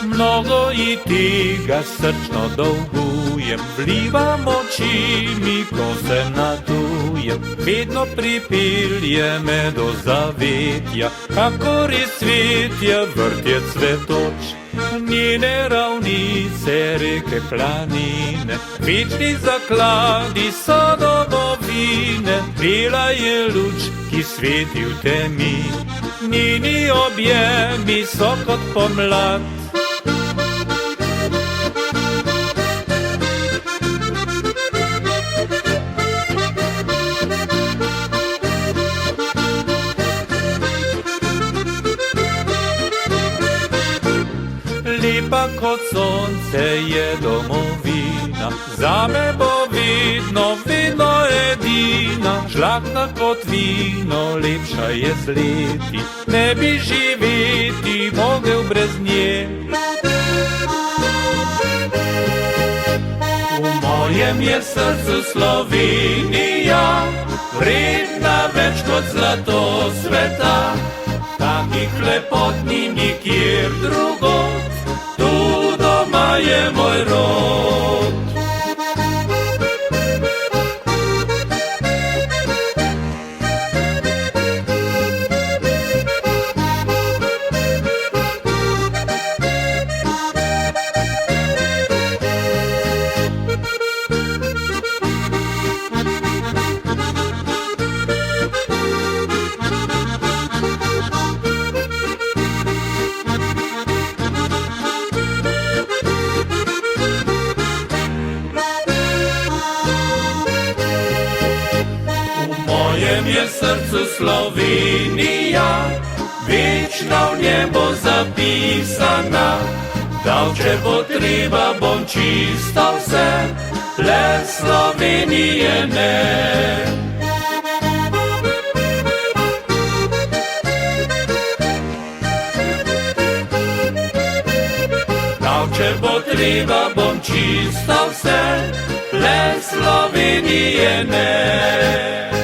Mnogo i tega srčno dolgujem, vlivam očimi, ko se natujem. Vedno pripelje me do zavetja, kakor iz cvetja vrtje cvetoč. Njene ravnice, reke, planine, večni zakladi so domovine. Bela je luč, ki sveti v temi, njeni objemi so kot pomlad. Lepa kot sonce je domovina, zame bo vedno, vedno edina. Žlahtna kot vino, lepša je z leti, ne bi živeti mogel brez nje. V mojem je srcu Slovenija, vredna več kot zlato sveta. Takih lepot ni nikjer drugod, tu doma je moj rod. V mojem je srcu Slovenija, večna v njem bo zapisana. Dal, če bo treba, bom čisto vse, le Slovenije ne. Dal, če bo treba, bom čisto vse, le Slovenije ne.